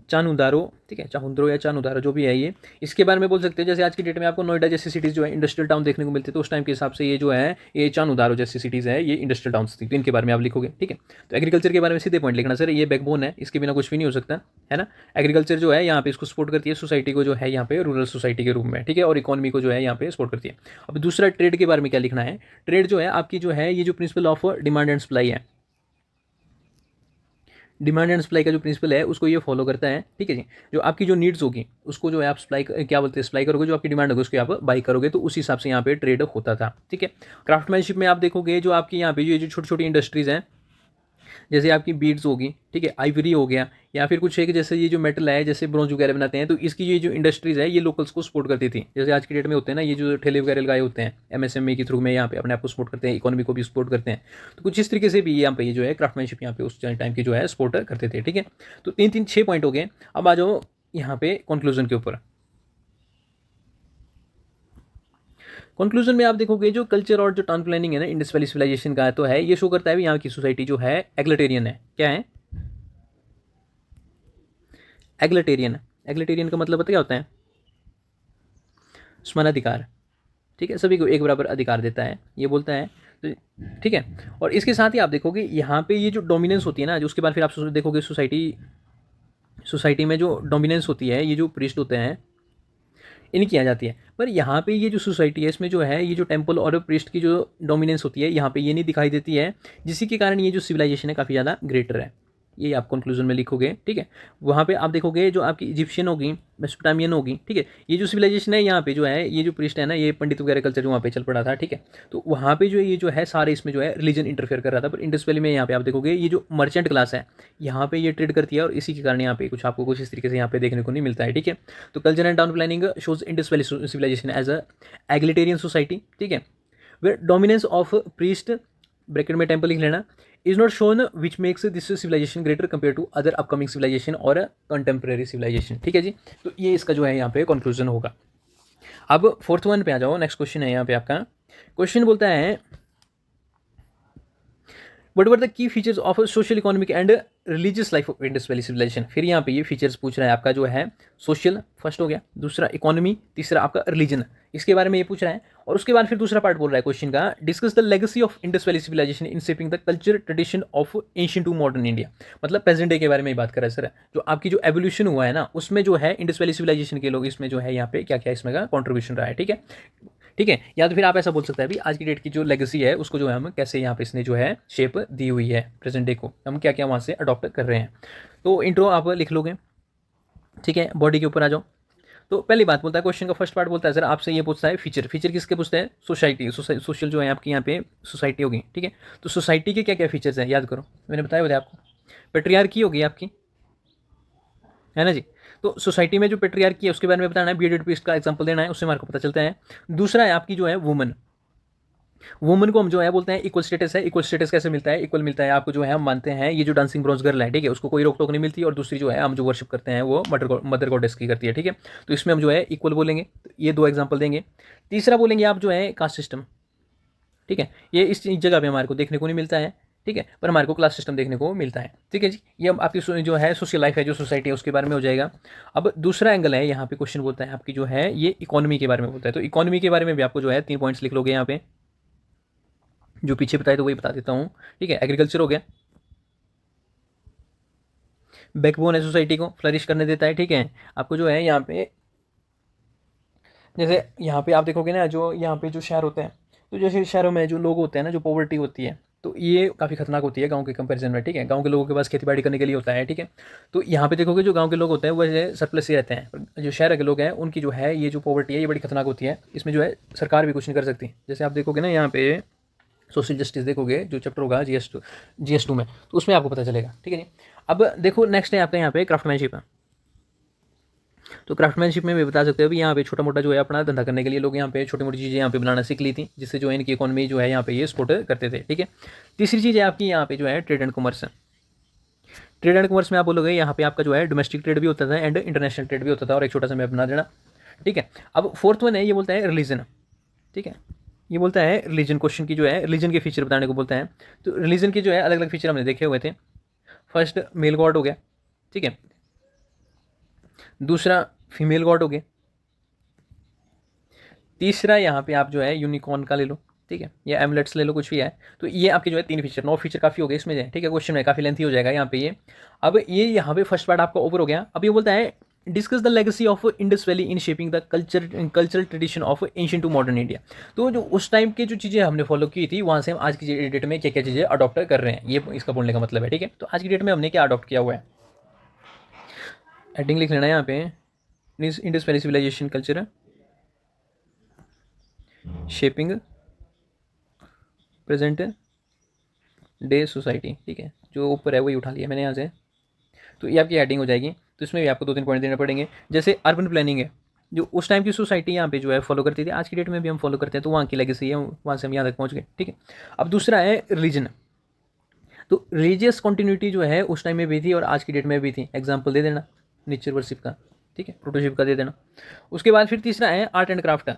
चानुदारो। ठीक है, चाहुंद्रो या चानुदारो जो भी है ये, इसके बारे में बोल सकते हैं। जैसे आज की डेट में आपको नोएडा जैसी सिटीज़ जो है इंडस्ट्रियल टाउन देखने को मिलते हैं, तो उस टाइम के हिसाब से ये जो है ये चानुदारो जैसी सिटीज़ है ये इंडस्ट्रियल टाउन्स थी, तो इनके बारे में आप लिखोगे। ठीक है, तो एग्रीकल्चर के बारे में सीधे पॉइंट लिखना सर, ये बैकबोन है, इसके बिना कुछ भी नहीं हो सकता, है ना। एग्रीकल्चर जो है यहाँ पे इसको सपोर्ट करती है सोसाइटी को जो है यहाँ पे रूरल सोसाइटी के रूप में। ठीक है, और इकोनॉमी को जो है यहाँ पे सपोर्ट करती है। अब दूसरा ट्रेड के बारे में क्या लिखना है, ट्रेड जो है आपकी जो है ये जो principle of demand and supply है, डिमांड एंड सप्लाई का जो प्रिंसिपल है उसको ये फॉलो करता है। ठीक है जी, जो आपकी जो नीड्स होगी उसको जो है आप सप्लाई क्या बोलते हैं सप्लाई करोगे, जो आपकी डिमांड होगी उसको आप बाई करोगे, तो उस हिसाब से यहाँ पे ट्रेड होता था। ठीक है, क्राफ्टमैनशिप में आप देखोगे जो आपकी यहाँ पे जो छोटी छोटी इंडस्ट्रीज़ हैं, जैसे आपकी बीड्स होगी, ठीक है, आइवरी हो गया, या फिर कुछ है कि जैसे ये जो मेटल है जैसे ब्रॉन्ज वगैरह बनाते हैं, तो इसकी ये जो इंडस्ट्रीज़ है ये लोकल्स को सपोर्ट करती थी। जैसे आज की डेट में होते हैं ना ये जो ठेले वगैरह लगाए होते हैं एमएसएमई के थ्रू में यहाँ पे अपने आप को सपोर्ट करते हैं, इकोनॉमी को भी सपोर्ट करते हैं। तो कुछ इस तरीके से भी यहाँ पे ये जो है क्राफ्टमैनशिप यहाँ पे उस टाइम की जो है सपोर्ट करते थे। ठीक है, तो 6 पॉइंट हो गए। अब आ जाओ यहाँ पे कंक्लूजन के ऊपर। कंक्लूजन में आप देखोगे जो कल्चर और जो टाउन प्लानिंग है ना इंडस वैली सिविलाइजेशन का, तो है ये शो करता है भी यहाँ की सोसाइटी जो है एग्लिटेरियन है। क्या है, एग्लिटेरियन। एग्लिटेरियन का मतलब पता क्या होता है, समानाधिकार। ठीक है, सभी को एक बराबर अधिकार देता है ये बोलता है। तो ठीक है, और इसके साथ ही आप देखोगे यहाँ पे ये जो डोमिनेंस होती है ना, जो उसके बाद फिर आप देखोगे सोसाइटी में जो डोमिनेंस होती है ये जो प्रीस्ट होते हैं इनकी आ जाती है। पर यहाँ पे ये जो सोसाइटी है इसमें जो है ये जो टेम्पल और प्रीस्ट की जो डोमिनेंस होती है यहाँ पे ये नहीं दिखाई देती है, जिसी के कारण ये जो सिविलाइजेशन है काफ़ी ज़्यादा ग्रेटर है। ये आप कंक्लूजन में लिखोगे। ठीक है, वहाँ पे आप देखोगे जो आपकी इजिप्शियन होगी, मेसोपोटामियन होगी। ठीक है, ये जो सिविलाइजेशन है यहाँ पे जो है ये जो प्रीस्ट है ना, ये पंडित वगैरह कल्चर जो वहाँ पे चल पड़ा था। ठीक है, तो वहाँ पे जो ये जो है सारे इसमें जो है रिलीजन इंटरफेयर कर रहा था। पर इंडस वैली में यहाँ पे आप देखोगे ये जो मर्चेंट क्लास है यहाँ पे ये ट्रेड करती है, और इसी के कारण यहाँ पे कुछ आपको कुछ इस तरीके से यहाँ पे देखने को नहीं मिलता है। ठीक है, तो culture and town planning shows Indus valley civilisation as a egalitarian society. ठीक है, where dominance of priest bracket में टेम्पल लिख लेना, is not shown which makes this civilisation greater compare to other upcoming civilisation और कंटेम्प्रेरी सिविलाइजेशन। ठीक है जी, तो ये इसका जो है यहाँ पे कंक्लूजन होगा। अब फोर्थ वन पे आ जाओ, नेक्स्ट क्वेश्चन है यहाँ पे आपका। क्वेश्चन बोलता है what were the key features of social economic and religious life of Indus valley civilisation. फिर यहाँ पे ये फीचर्स पूछ रहा है आपका जो है सोशल फर्स्ट हो गया, दूसरा इकोनॉमी, तीसरा आपका रिलीजन, इसके बारे में ये पूछ रहा है। और उसके बाद फिर दूसरा पार्ट बोल रहा है क्वेश्चन का, discuss the legacy of Indus valley civilisation in shaping the culture tradition of ancient to modern India. मतलब प्रेजेंट डे के बारे में ही बात कर रहा है सर, जो आपकी जो एवोल्यूशन हुआ है ना उसमें जो है इंडस वैली सिविलाइजेशन के लोग इसमें जो है यहाँ पे क्या क्या इसमें का कॉन्ट्रीब्यूशन रहा है। ठीक है, ठीक है, या तो फिर आप ऐसा बोल सकते हैं अभी आज की डेट की जो लेगेसी है उसको जो है हम कैसे यहाँ पे इसने जो है शेप दी हुई है, प्रेजेंट डे को हम क्या क्या वहाँ से अडॉप्ट कर रहे हैं। तो इंट्रो आप लिख लोगे, ठीक है। बॉडी के ऊपर आ जाओ। तो पहली बात बोलता है क्वेश्चन का फर्स्ट पार्ट बोलता है सर आपसे ये पूछता है फीचर, फीचर किसके पूछता है, सोसाइटी, सोशल जो है आपकी यहाँ पे सोसाइटी होगी। ठीक है, तो सोसाइटी के क्या क्या फीचर्स हैं याद करो, मैंने बताया बताया आपको। पेट्रियार्की होगी आपकी, है ना जी। तो सोसाइटी में जो पेट्रियार्की है उसके बारे में बताना है, बीएडेड पीस का एग्जांपल देना है, उससे हमारे को पता चलता है। दूसरा है आपकी जो है वुमन, वुमन को हम जो है बोलते हैं इक्वल स्टेटस है। इक्वल स्टेटस कैसे मिलता है, इक्वल मिलता है आपको जो है हम मानते हैं ये जो डांसिंग ब्रॉन्ज गर्ल है, ठीक है, उसको कोई रोक टोक नहीं मिलती। और दूसरी जो है हम जो वर्शिप करते हैं वो मदर गॉडेस की करती है। ठीक है, तो इसमें हम जो है इक्वल बोलेंगे, तो ये दो एग्जाम्पल देंगे। तीसरा बोलेंगे आप जो है कास्ट सिस्टम, ठीक है, ये इस जगह पे हमारे को देखने को नहीं मिलता है, ठीक है, पर हमारे को क्लास सिस्टम देखने को मिलता है। ठीक है जी, ये आपकी जो है सोशल लाइफ है, जो सोसाइटी है उसके बारे में हो जाएगा। अब दूसरा एंगल है यहाँ पे क्वेश्चन बोलता है आपकी जो है ये इकोनॉमी के बारे में बोलता है। तो इकोनॉमी के बारे में भी आपको जो है 3 पॉइंट्स लिख लोगे यहाँ पे, जो पीछे बताए तो वही बता देता हूँ। ठीक है, एग्रीकल्चर हो गया, बैकबोन है सोसाइटी को फ्लरिश करने देता है। ठीक है, आपको जो है यहाँ पे जैसे यहाँ पे आप देखोगे ना, जो यहाँ पे जो शहर होते हैं, तो जैसे शहरों में जो लोग होते हैं ना, जो पॉवर्टी होती है, तो ये काफ़ी खतरनाक होती है गांव के कंपैरिजन में। ठीक है, गांव के लोगों के पास खेती बाड़ी करने के लिए होता है। ठीक है, तो यहाँ पे देखोगे जो गांव के लोग होते हैं वो सरप्लस ही रहते हैं, पर जो शहर के लोग हैं उनकी जो है ये जो पॉवर्टी है ये बड़ी खतरनाक होती है। इसमें जो है सरकार भी कुछ नहीं कर सकती। जैसे आप देखोगे ना यहाँ पे सोशल जस्टिस देखोगे जो चैप्टर होगा GS2 में, तो उसमें आपको पता चलेगा। ठीक है जी, अब देखो नेक्स्ट है आपका यहाँ पे क्राफ्टमैनशिप। तो क्राफ्टमैनशिप में भी बता सकते हो भी यहाँ पे छोटा मोटा जो है अपना धंधा करने के लिए लोग यहाँ पे छोटी मोटी चीज़ें यहाँ पे बनाना सीख ली थी, जिससे जो है इनकी इकोनॉमी जो है यहाँ पे ये सपोर्ट करते थे। ठीक है, तीसरी चीज़ है आपकी यहाँ पे जो है trade and commerce. Trade and commerce में आप बोलोगे यहाँ पे आपका जो है डोमेस्टिक ट्रेड भी होता था एंड इंटरनेशनल ट्रेड भी होता था, और एक छोटा सा मैप बना देना। ठीक है, अब फोर्थ वन है ये बोलता है रिलीजन। ठीक है, ये बोलता है रिलीजन, क्वेश्चन की जो है रिलीजन के फीचर बताने को बोलता है। तो रिलीजन के जो है अलग अलग फीचर हमने देखे हुए थे। फर्स्ट मेल गॉड हो गया, ठीक है, दूसरा फीमेल गॉड हो गया, तीसरा यहाँ पे आप जो है यूनिकॉर्न का ले लो, ठीक है, या एमलेट्स ले लो, कुछ भी है। तो ये आपके जो है 3 फीचर, 9 फीचर काफ़ी हो गए इसमें। ठीक है, क्वेश्चन में काफ़ी लेंथी हो जाएगा यहाँ पे ये। अब ये यहाँ पे फर्स्ट पार्ट आपका ओवर हो गया। अब ये बोलता है discuss the legacy of Indus valley in shaping the cultural tradition of ancient to modern India. तो जो उस टाइम की जो चीज़ें हमने फॉलो की थी वहाँ से हम आज की डेट में क्या क्या चीज़ें अडॉप्ट कर रहे हैं, ये इसका बोलने का मतलब है। ठीक है, तो आज की डेट में हमने क्या अडॉप्ट किया हुआ है, हेडिंग लिख लेना यहाँ पे, Indus valley civilisation culture shaping present day society. ठीक है, जो ऊपर है वही उठा लिया मैंने यहाँ से, तो ये आपकी हेडिंग हो जाएगी। तो इसमें भी आपको 2-3 पॉइंट देने पड़ेंगे। जैसे अर्बन प्लानिंग है, जो उस टाइम की सोसाइटी यहाँ पे जो है फॉलो करती थी, आज की डेट में भी हम फॉलो करते हैं, तो वहाँ की लेगेसी है, वहाँ से हम यहाँ तक पहुँच गए। ठीक है, अब दूसरा है रिलीजन। तो रिलीजियस कंटिन्यूटी जो है उस टाइम में भी थी और आज की डेट में भी थी। एग्जाम्पल दे देना नेचर वर्शिप का, ठीक है, प्रोटोशिप का दे देना। उसके बाद फिर तीसरा है आर्ट एंड क्राफ्ट का।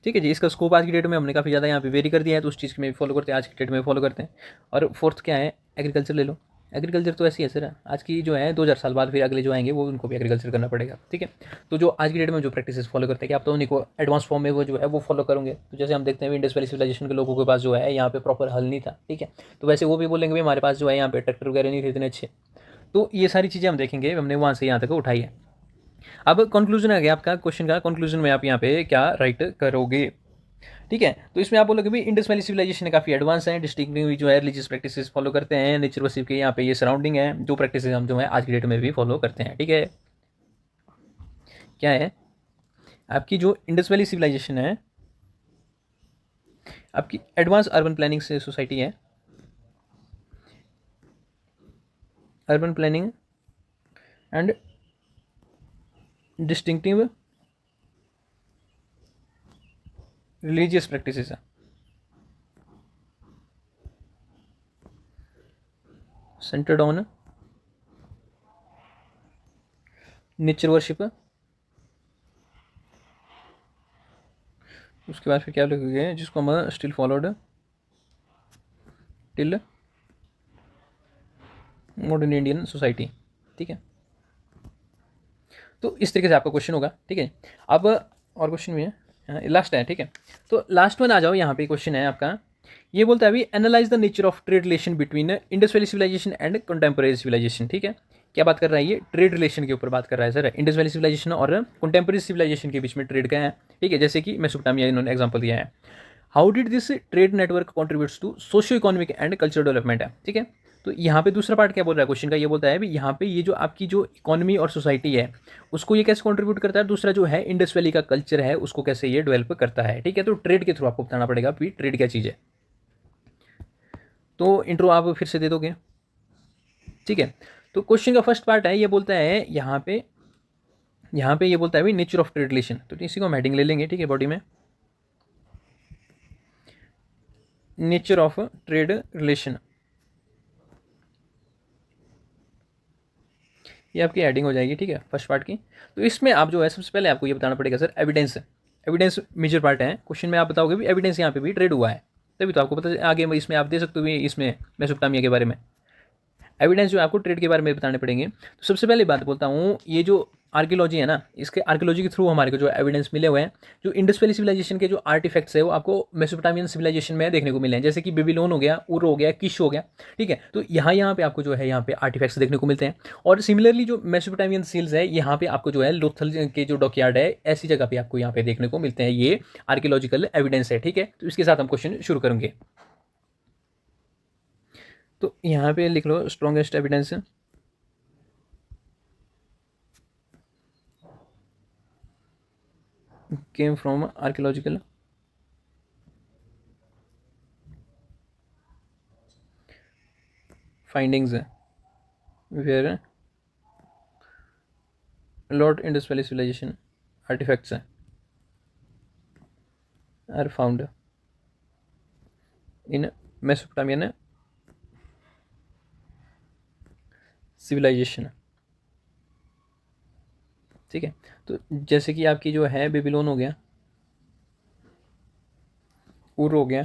ठीक है जी, इसका स्कोप आज की डेट में हमने काफ़ी ज़्यादा यहाँ पे वेरी कर दिया है, तो उस चीज़ में फॉलो करते हैं, आज की डेट में फॉलो करते हैं। और फोर्थ क्या है, एग्रीकल्चर ले लो। एग्रीकल्चर तो ऐसी है सर, आज की जो है 2000 साल बाद फिर अगले जो आएंगे वो उनको भी एग्रीकल्चर करना पड़ेगा। ठीक है, तो जो आज की डेट में जो प्रैक्टिसेस फॉलो करते हैं कि आप तो उनको एडवांस फॉर्म में वो जो है वो फॉलो करोगे। तो जैसे हम देखते हैं इंडस वैली सिविलाइजेशन के लोगों के पास जो है यहाँ पे प्रॉपर हल नहीं था। ठीक है, तो वैसे वो भी बोलेंगे भाई हमारे पास जो है यहाँ पे ट्रैक्टर वगैरह नहीं थे इतने अच्छे। तो ये सारी चीज़ें हम देखेंगे, हमने वहाँ से यहाँ तक उठाई है। अब कंक्लूजन आ गया आपका क्वेश्चन का, कंक्लूजन में आप यहाँ पे क्या राइट करोगे। ठीक है, तो इसमें आप बोलोगे भाई इंडस वैली सिविलाइजेशन काफ़ी एडवांस है, डिस्टिंक्टिव जो है रिलीजियस प्रैक्टिसेस फॉलो करते हैं, नेचर वर्शिप के यहाँ पे ये सराउंडिंग है, जो प्रैक्टिसेस हम जो है आज की डेट में भी फॉलो करते हैं। ठीक है, क्या है आपकी जो इंडस वैली सिविलाइजेशन है आपकी एडवांस अर्बन प्लानिंग से सोसाइटी है, urban planning and distinctive religious practices है। सेंटर्ड ऑन नेचर वर्शिप, उसके बाद फिर क्या लिखोगे, जिसको हम still followed till modern Indian society. ठीक है, तो इस तरीके से आपका क्वेश्चन होगा। ठीक है, अब और क्वेश्चन भी है, लास्ट है। ठीक है, तो लास्ट वन आ जाओ, यहाँ पे क्वेश्चन है आपका, ये बोलता है अभी analyse the nature of trade relation between Indus valley civilisation and contemporary civilisation. ठीक है, क्या बात कर रहा है, ये ट्रेड रिलेशन के ऊपर बात कर रहा है सर। इंडस वैली सिविलाइजेशन और कंटेम्प्रेरी सिविलाइजेशन के बीच में ट्रेड का है। ठीक है, जैसे कि मेसोपोटामिया इन्होंने एग्जांपल दिया है। How did this trade network contributes to socio economic and cultural development है। ठीक है, तो यहाँ पे दूसरा पार्ट क्या बोल रहा है क्वेश्चन का, ये बोलता है भी यहाँ पे ये जो आपकी जो इकोनॉमी और सोसाइटी है उसको ये कैसे कंट्रीब्यूट करता है, दूसरा जो है इंडस वैली का कल्चर है उसको कैसे ये डेवलप करता है। ठीक है, तो ट्रेड के थ्रू आपको बताना पड़ेगा भी ट्रेड क्या चीज़ है। तो इंट्रो आप फिर से दे दोगे। ठीक है, तो क्वेश्चन का फर्स्ट पार्ट है, ये बोलता है यहाँ पे ये बोलता है भाई नेचर ऑफ ट्रेड रिलेशन, तो इसी को हम हेडिंग ले लेंगे। ठीक है, बॉडी में नेचर ऑफ ट्रेड रिलेशन, ये आपकी हेडिंग हो जाएगी। ठीक है, फर्स्ट पार्ट की। तो इसमें आप जो है सबसे पहले आपको ये बताना पड़ेगा sir, evidence. Evidence major part है क्वेश्चन में, आप बताओगे भी एविडेंस यहाँ पे भी ट्रेड हुआ है, तभी तो आपको पता आगे इसमें आप दे सकते हो इसमें मेसोपोटामिया के बारे में एविडेंस जो आपको ट्रेड के बारे में बताने पड़ेंगे। तो सबसे पहले बात बोलता हूँ, ये जो आर्कियोलॉजी है ना, इसके आर्कियोलॉजी के थ्रू हमारे को जो एविडेंस मिले हुए हैं, जो इंडस वैली सिविलाइजेशन के जो आर्टिफैक्ट्स है वो आपको मेसोपोटामियन सिविलाइजेशन में देखने को मिले हैं, जैसे कि बेबीलोन हो गया, उर हो गया, किश हो गया। ठीक है, तो यहाँ पे आपको जो है यहाँ पे आर्टिफैक्ट्स देखने को मिलते हैं। और सिमिलरली जो मेसोपोटामियन सील्स है यहाँ पे आपको जो है लोथल के जो डॉकयार्ड है ऐसी जगह पे आपको यहाँ पे देखने को मिलते हैं, ये आर्कियोलॉजिकल एविडेंस है। ठीक है, तो इसके साथ हम क्वेश्चन शुरू करेंगे। तो यहाँ पे लिख लो strongest evidence came from archaeological findings where Lord Indus Valley civilization artifacts are found in Mesopotamian civilization। ठीक है, तो जैसे कि आपकी जो है बेबीलोन हो गया, उर हो गया,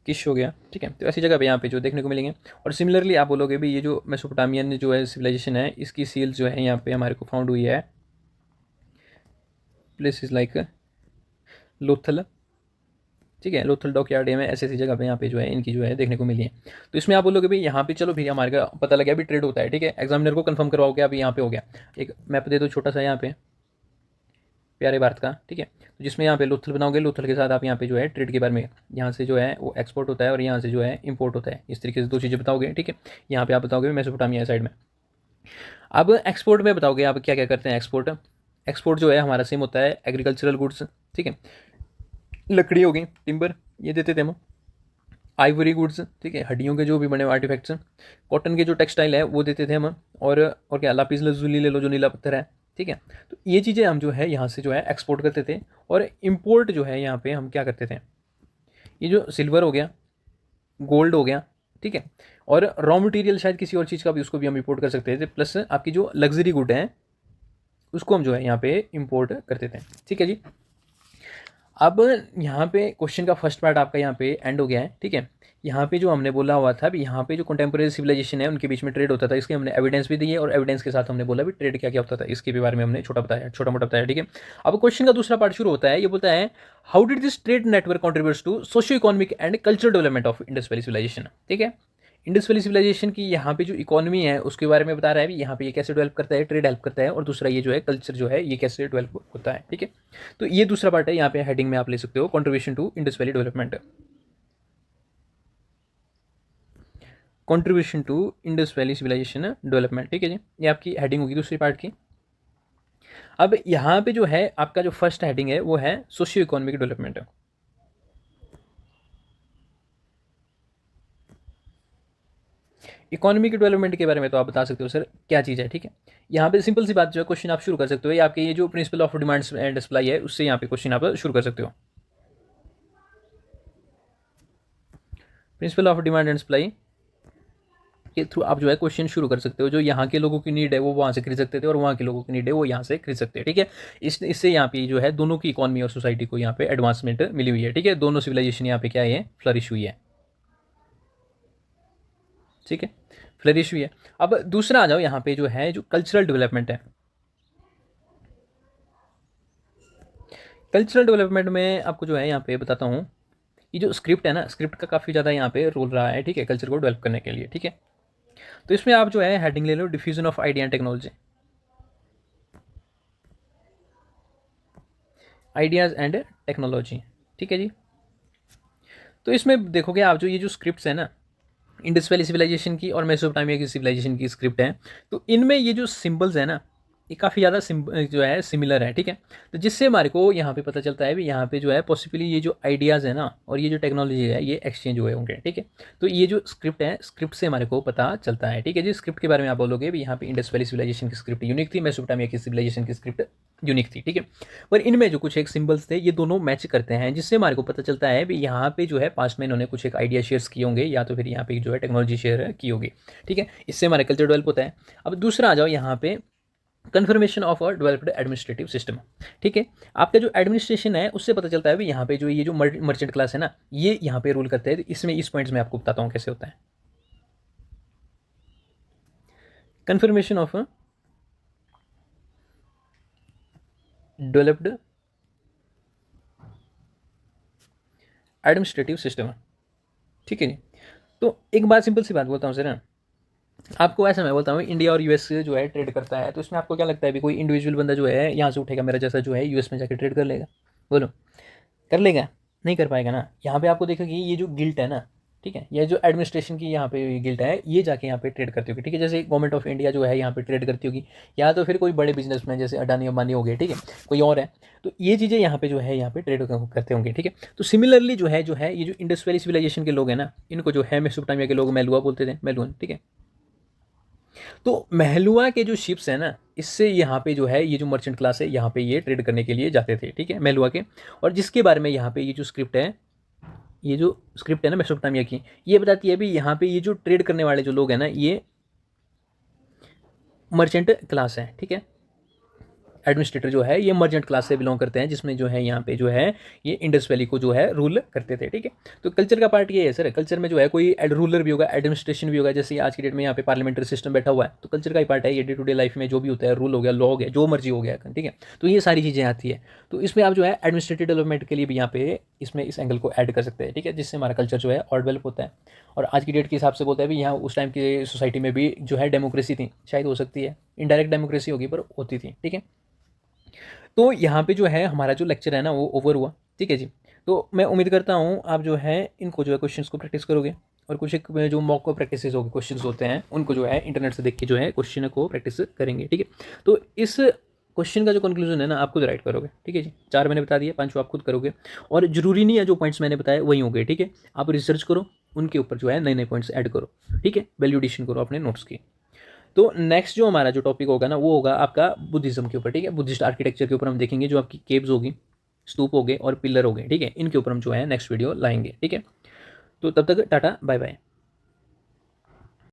किश हो गया। ठीक है, तो ऐसी जगह पे यहाँ पे जो देखने को मिलेंगे। और सिमिलरली आप बोलोगे भी ये जो मेसोपोटामियन जो है सिविलाइजेशन है इसकी सील्स जो है यहाँ पे हमारे को फाउंड हुई है प्लेसेस लाइक लोथल। ठीक है, लोथल डॉकयार्ड में ऐसी ऐसी जगह पे यहाँ पे जो है इनकी जो है देखने को मिली है। तो इसमें आप बोलोगे भाई यहाँ पे चलो भी हमारे का पता लगा भी ट्रेड होता है। ठीक है, एग्जामिनर को कंफर्म करवाओगे अभी यहाँ पे हो गया। एक मैप दे दो छोटा सा यहाँ पे प्यारे भारत का। ठीक है, तो जिसमें यहाँ पे लोथल बनाओगे, लोथल के साथ आप यहाँ पे जो है ट्रेड के बारे में यहाँ से जो है वो एक्सपोर्ट होता है और यहाँ से जो है इंपोर्ट होता है, इस तरीके से दो चीज़ें बताओगे। ठीक है, यहाँ पे आप बताओगे मेसोपोटामिया साइड में। अब एक्सपोर्ट में बताओगे आप क्या क्या करते हैं। एक्सपोर्ट जो है हमारा सेम होता है एग्रीकल्चरल गुड्स। ठीक है, लकड़ी हो गई, टिम्बर, ये देते थे हम। आइवरी गुड्स, ठीक है, हड्डियों के जो भी बने हुए आर्टिफैक्ट्स। कॉटन के जो टेक्सटाइल है वो देते थे हम। और क्या, लापिस लजुली ले लो, जो नीला पत्थर है। ठीक है, तो ये चीज़ें हम जो है यहाँ से जो है एक्सपोर्ट करते थे। और इम्पोर्ट जो है यहाँ पे हम क्या करते थे, ये जो सिल्वर हो गया, गोल्ड हो गया। ठीक है, और रॉ मटेरियल शायद किसी और चीज़ का भी उसको भी हम इम्पोर्ट कर सकते थे, प्लस आपकी जो लग्जरी गुड है उसको हम जो है यहाँ पे इम्पोर्ट करते थे। ठीक है जी, अब यहाँ पे क्वेश्चन का फर्स्ट पार्ट आपका यहाँ पे एंड हो गया है। ठीक है, यहाँ पे जो हमने बोला हुआ था भी यहाँ पे जो कंटेम्प्रेरी सिविलाइजेशन है उनके बीच में ट्रेड होता था, इसके हमने एविडेंस भी दी है। और एविडेंस के साथ हमने बोला भी ट्रेड क्या क्या होता था, इसके भी बारे में हमने छोटा मोटा बताया। ठीक है, अब क्वेश्चन का दूसरा पार्ट शुरू होता है, ये बोलता है how did this trade network contributes to socio economic and cultural development of Indus valley civilisation. ठीक है, इंडस वैली सिविलाइजेशन की यहाँ पे जो इकोनॉमी है उसके बारे में बता रहा है भी यहाँ पे ये कैसे डेवलप करता है, ट्रेड हेल्प करता है। और दूसरा ये जो है कल्चर जो है ये कैसे डेवलप होता है। ठीक है, तो ये दूसरा पार्ट है, यहाँ पे हेडिंग में आप ले सकते हो contribution to Indus valley development. Contribution to Indus valley civilisation development. ठीक है जी, ये आपकी हेडिंग होगी दूसरी पार्ट की। अब यहाँ पे जो है आपका जो फर्स्ट हेडिंग है वो है socio economic development. Economic development के बारे में तो आप बता सकते हो सर क्या चीज़ है। ठीक है, यहाँ पे सिंपल सी बात जो है क्वेश्चन आप शुरू कर सकते हो, ये आपके ये जो principle of demand and supply है उससे यहाँ पे क्वेश्चन आप शुरू कर सकते हो। Principle of demand and supply के थ्रू आप जो है क्वेश्चन शुरू कर सकते हो। जो यहाँ के लोगों की नीड है वो वहाँ से खरीद सकते थे, और वहाँ के लोगों की नीड है वो यहाँ से खरीद सकते हैं। ठीक है, इससे यहाँ पे जो है दोनों की इकॉनमी और सोसाइटी को यहाँ पे एडवांसमेंट मिली हुई है। ठीक है, दोनों सिविलाइजेशन यहाँ पे क्या है, फ्लरिश हुई है। ठीक है, फ्लरिश हुई है। अब दूसरा आ जाओ यहाँ पे जो है, जो कल्चरल डेवलपमेंट है। कल्चरल डेवलपमेंट में आपको जो है यहाँ पे बताता हूँ, ये जो स्क्रिप्ट है ना, स्क्रिप्ट का काफ़ी ज़्यादा यहाँ पे रोल रहा है। ठीक है, कल्चर को डेवलप करने के लिए। ठीक है, तो इसमें आप जो है हेडिंग ले लो, diffusion of idea and technology, ideas and technology. ठीक है जी, तो इसमें देखोगे आप, जो ये जो स्क्रिप्ट्स है ना, इंडस वैली सिविलाइजेशन की और मेसोपोटामिया की सिविलाइजेशन की स्क्रिप्ट है, तो इनमें ये जो सिंबल्स है ना, ये काफ़ी ज़्यादा जो है सिमिलर है। ठीक है, तो जिससे हमारे को यहाँ पे पता चलता है भी यहाँ पे जो है पॉसिबली ये जो आइडियाज़ है ना और ये जो टेक्नोलॉजी है ये एक्सचेंज हुए होंगे। ठीक है, तो ये जो स्क्रिप्ट है, स्क्रिप्ट से हमारे को पता चलता है। ठीक है जी, स्क्रिप्ट के बारे में आप बोलोगे भी यहाँ पे इंडस वैली सिविलाइजेशन की स्क्रिप्ट यूनिक थी, मेसोपोटामिया की सिविलाइजेशन की स्क्रिप्ट यूनिक थी। ठीक है, पर इनमें जो कुछ एक सिंबल्स थे ये दोनों मैच करते हैं, जिससे हमारे को पता चलता है भी यहाँ पे जो है पास्ट में इन्होंने कुछ एक आइडिया शेयर्स किए होंगे, या तो फिर यहाँ पे जो है टेक्नोलॉजी शेयर की होगी। ठीक है, इससे हमारा कल्चर डेवलप होता है। अब दूसरा आ जाओ यहाँ पे, confirmation of a developed administrative system. ठीक है, आपका जो एडमिनिस्ट्रेशन है उससे पता चलता है भी यहाँ पे जो ये जो मर्चेंट क्लास है ना, ये यहाँ पे रूल करते हैं। इसमें इस पॉइंट्स में आपको बताता हूँ कैसे होता है। Confirmation of developed administrative system. ठीक है जी, तो एक बात, सिंपल सी बात बोलता हूँ सर ना, आपको ऐसा मैं बोलता हूँ, इंडिया और यूएस जो है ट्रेड करता है, तो इसमें आपको क्या लगता है भी कोई इंडिविजुअल बंदा जो है यहाँ से उठेगा मेरा जैसा जो है यूएस में जाकर ट्रेड कर लेगा? बोलो, कर लेगा? नहीं कर पाएगा ना। यहाँ पे आपको देखोगे ये जो गिल्ट है ना, ठीक है, ये जो एडमिनिस्ट्रेशन की यहाँ पे गिल्ट है, ये जाके यहाँ पे ट्रेड करती होगी। ठीक है, जैसे गवर्नमेंट ऑफ इंडिया जो है यहाँ पे ट्रेड करती होगी, या तो फिर कोई बड़े बिजनेसमैन जैसे अडानी अंबानी हो गए, ठीक है, कोई और है, तो ये चीज़ें यहाँ पे जो है यहाँ पे ट्रेड करते होंगे। ठीक है, तो सिमिलरली जो है ये जो इंडस वैली सिविलाइजेशन के लोग हैं ना, इनको जो है मेसोपोटामिया के लोग मेलुआ बोलते थे, मेलुअन। ठीक है, तो महलुआ के जो शिप्स हैं ना, इससे यहाँ पे जो है ये जो मर्चेंट क्लास है यहाँ पे ये ट्रेड करने के लिए जाते थे। ठीक है, महलुआ के, और जिसके बारे में यहाँ पे ये जो स्क्रिप्ट है, ये जो स्क्रिप्ट है ना मेसोपोटामिया की, ये बताती है भी यहाँ पे ये जो ट्रेड करने वाले जो लोग हैं ना, ये मर्चेंट क्लास है। ठीक है, एडमिनिस्ट्रेटर जो है ये मर्जेंट क्लास से बिलोंग करते हैं, जिसमें जो है यहाँ पे जो है ये इंडस वैली को जो है रूल करते थे। ठीक है, तो कल्चर का पार्ट ये है सर, कल्चर में जो है कोई रूलर भी होगा, एडमिनिस्ट्रेशन भी होगा, जैसे आज की डेट में यहाँ पे पार्लियामेंट्री सिस्टम बैठा हुआ है, तो कल्चर का ही पार्ट है ये। डे टू डे लाइफ में जो भी होता है, रूल हो गया, लॉ हो गया, जो मर्जी हो गया। ठीक है, तो ये सारी चीज़ें आती है, तो इसमें आप जो है एडमिनिस्ट्रेटिव डेवलपमेंट के लिए भी यहाँ पे इसमें इस एंगल को ऐड कर सकते हैं। ठीक है, जिससे हमारा कल्चर जो है और डेवलप होता है। और आज की डेट के हिसाब से बोलता है भी यहाँ उस टाइम की सोसाइटी में भी जो है डेमोक्रेसी थी, शायद हो सकती है इनडायरेक्ट डेमोक्रेसी होगी, पर होती थी। ठीक है, तो यहाँ पे जो है हमारा जो लेक्चर है ना वो ओवर हुआ। ठीक है जी, तो मैं उम्मीद करता हूँ आप जो है इनको जो है क्वेश्चंस को प्रैक्टिस करोगे, और कुछ एक जो मॉक को प्रैक्टिस होगी, क्वेश्चंस होते हैं उनको जो है इंटरनेट से देख के जो है क्वेश्चन को प्रैक्टिस करेंगे। ठीक है, तो इस क्वेश्चन का जो कंक्लूजन है ना आप खुद राइट करोगे। ठीक है जी, 4 मैंने बता दिए, 5 आप खुद करोगे, और जरूरी नहीं है जो पॉइंट्स मैंने बताए वही होंगे। ठीक है, आप रिसर्च करो, उनके ऊपर जो है नए नए पॉइंट्स ऐड करो। ठीक है, वैल्यूडेशन करो अपने नोट्स की। तो नेक्स्ट जो हमारा जो टॉपिक होगा ना वो होगा आपका बुद्धिज्म के ऊपर। ठीक है, बुद्धिस्ट आर्किटेक्चर के ऊपर हम देखेंगे, जो आपकी केव्स होगी, स्तूप हो गए और पिलर हो गए। ठीक है, इनके ऊपर हम जो है नेक्स्ट वीडियो लाएंगे। ठीक है, तो तब तक टाटा बाय बाय।